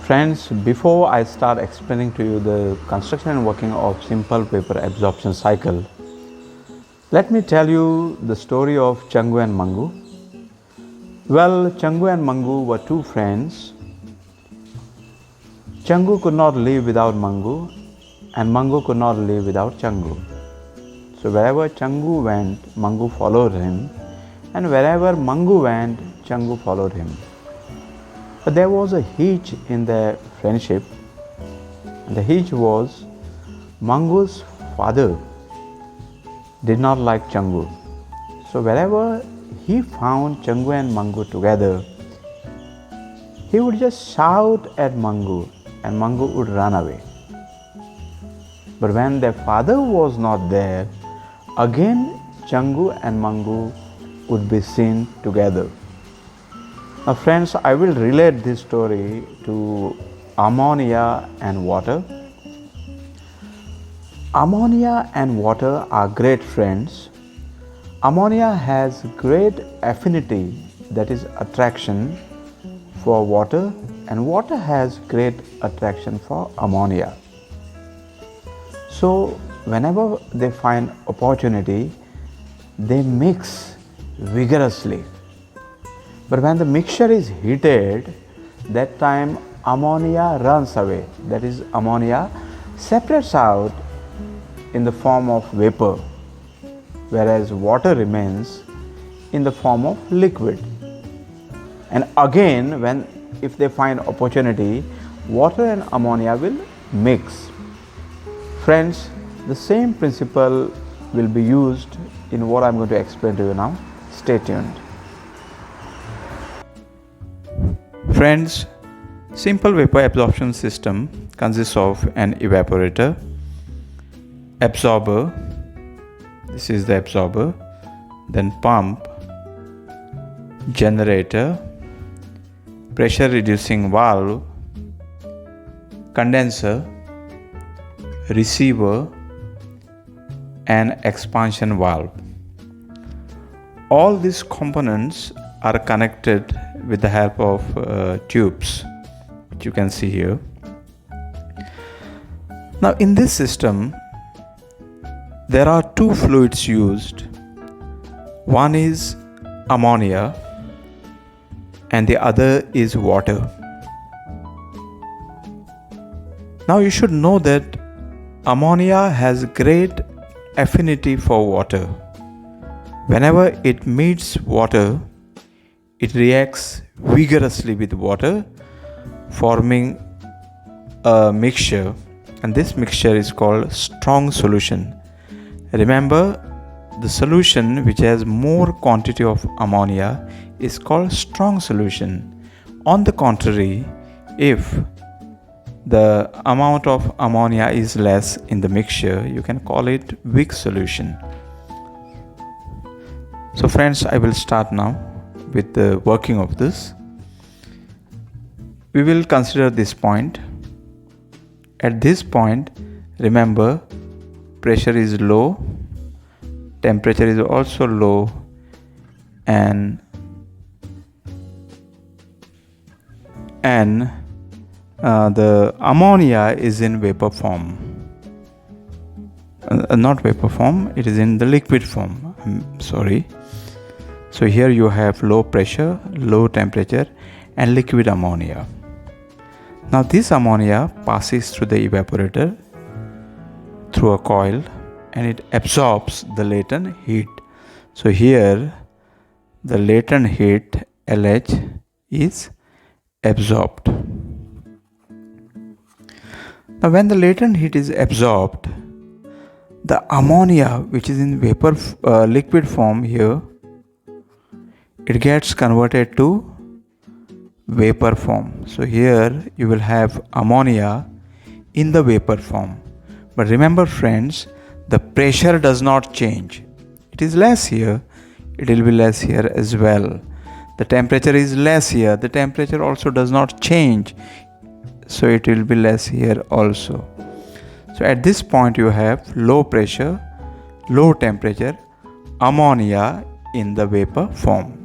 Friends, before I start explaining to you the construction and working of simple vapor absorption cycle, let me tell you the story of Changu and Mangu. Well, Changu and Mangu were two friends. Changu could not live without Mangu, and Mangu could not live without Changu. So wherever Changu went, Mangu followed him, and wherever Mangu went, Changu followed him. But there was a hitch in their friendship, and the hitch was Mangu's father did not like Changu. So wherever he found Changu and Mangu together, he would just shout at Mangu and Mangu would run away. But when their father was not there, again Changu and Mangu would be seen together. Now friends, I will relate this story to ammonia and water. Ammonia and water are great friends. Ammonia has great affinity, that is attraction, for water, and water has great attraction for ammonia. So whenever they find opportunity, they mix vigorously. But when the mixture is heated, that time ammonia runs away. That is, ammonia separates out in the form of vapor, whereas water remains in the form of liquid. And again, if they find opportunity, water and ammonia will mix. Friends, the same principle will be used in what I'm going to explain to you now. Stay tuned. Friends, simple vapor absorption system consists of an evaporator, absorber, this is the absorber, then pump, generator, pressure reducing valve, condenser, receiver, and expansion valve. All these components are connected with the help of tubes, which you can see here. Now in this system, there are two fluids used. One is ammonia and the other is water. Now you should know that ammonia has great affinity for water. Whenever it meets water, it reacts vigorously with water, forming a mixture, and this mixture is called strong solution. Remember, the solution which has more quantity of ammonia is called strong solution. On the contrary, if the amount of ammonia is less in the mixture, you can call it weak solution. So friends, I will start now with the working of this. We will consider this point. At this point, remember, pressure is low, temperature is also low, and the ammonia is in vapor form. Not vapor form, it is in the liquid form. I'm sorry. So here you have low pressure, low temperature, and liquid ammonia. Now this ammonia passes through the evaporator through a coil and it absorbs the latent heat. So here the latent heat LH is absorbed. Now when the latent heat is absorbed, the ammonia which is in vapor liquid form here, it gets converted to vapor form. So here you will have ammonia in the vapor form. But remember friends, the pressure does not change. It is less here, it will be less here as well. The temperature is less here, the temperature also does not change. So it will be less here also. So at this point you have low pressure, low temperature, ammonia in the vapor form.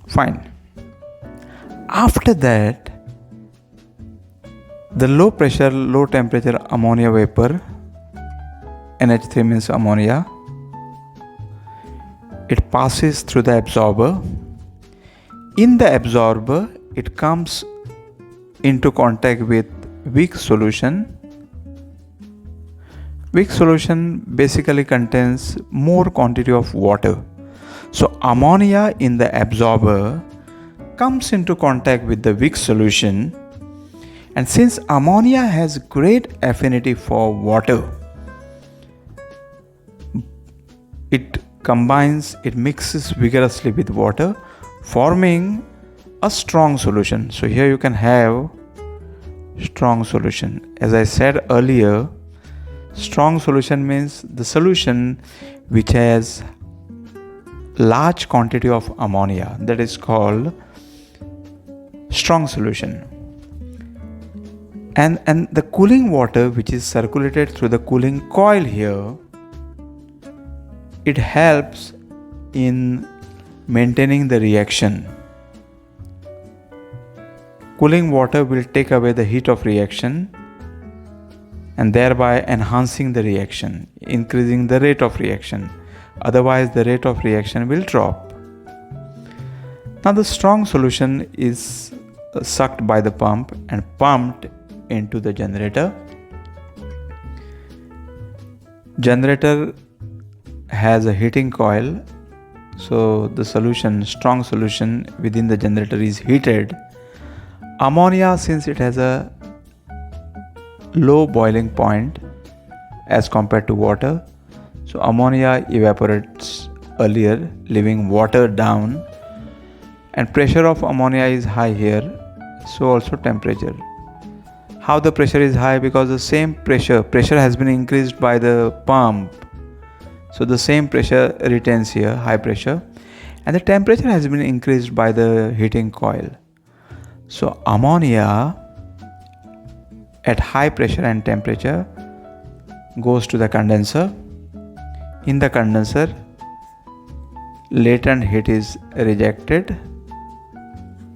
Fine. after that, the low pressure, low temperature ammonia vapor, NH3 means ammonia, it passes through the absorber. In the absorber, it comes into contact with weak solution. Weak solution basically contains more quantity of water. So ammonia in the absorber comes into contact with the weak solution, and since ammonia has great affinity for water, it combines, it mixes vigorously with water, forming a strong solution. So here you can have strong solution. As I said earlier, strong solution means the solution which has large quantity of ammonia, that is called strong solution. And the cooling water which is circulated through the cooling coil here, it helps in maintaining the reaction. Cooling water will take away the heat of reaction and thereby enhancing the reaction, increasing the rate of reaction. Otherwise, the rate of reaction will drop. Now, the strong solution is sucked by the pump and pumped into the generator. Generator has a heating coil, so the solution, strong solution within the generator is heated. Ammonia, since it has a low boiling point as compared to water, so ammonia evaporates earlier, leaving water down, and pressure of ammonia is high here, so also temperature. How the pressure is high? Because the same pressure has been increased by the pump, so the same pressure retains here, high pressure, and the temperature has been increased by the heating coil. So ammonia at high pressure and temperature goes to the condenser. In the condenser, latent heat is rejected,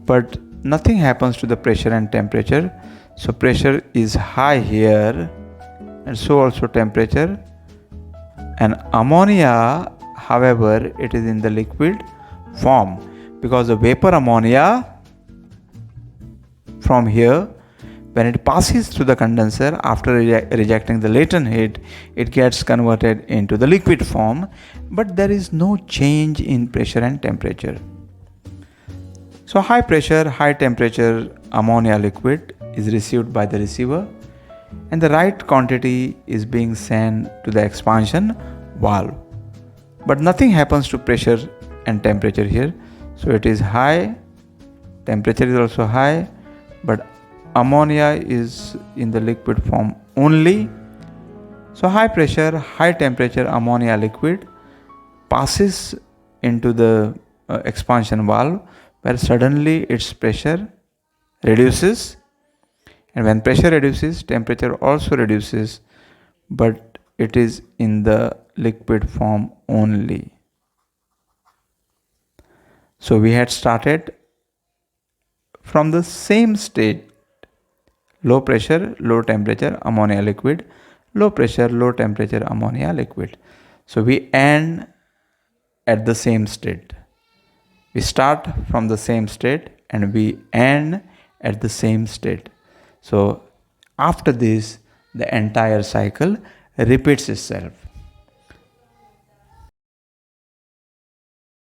but nothing happens to the pressure and temperature. So pressure is high here, and so also temperature. And ammonia, however, it is in the liquid form, because the vapor ammonia from here, when it passes through the condenser after rejecting the latent heat, it gets converted into the liquid form, but there is no change in pressure and temperature. So high pressure, high temperature ammonia liquid is received by the receiver, and the right quantity is being sent to the expansion valve. But nothing happens to pressure and temperature here. So it is high, temperature is also high, but ammonia is in the liquid form only. So high pressure, high temperature ammonia liquid passes into the expansion valve, where suddenly its pressure reduces, and when pressure reduces, temperature also reduces, but it is in the liquid form only. So we had started from the same state: low pressure, low temperature ammonia liquid, low pressure, low temperature ammonia liquid. So we end at the same state. We start from the same state and we end at the same state. So after this, the entire cycle repeats itself.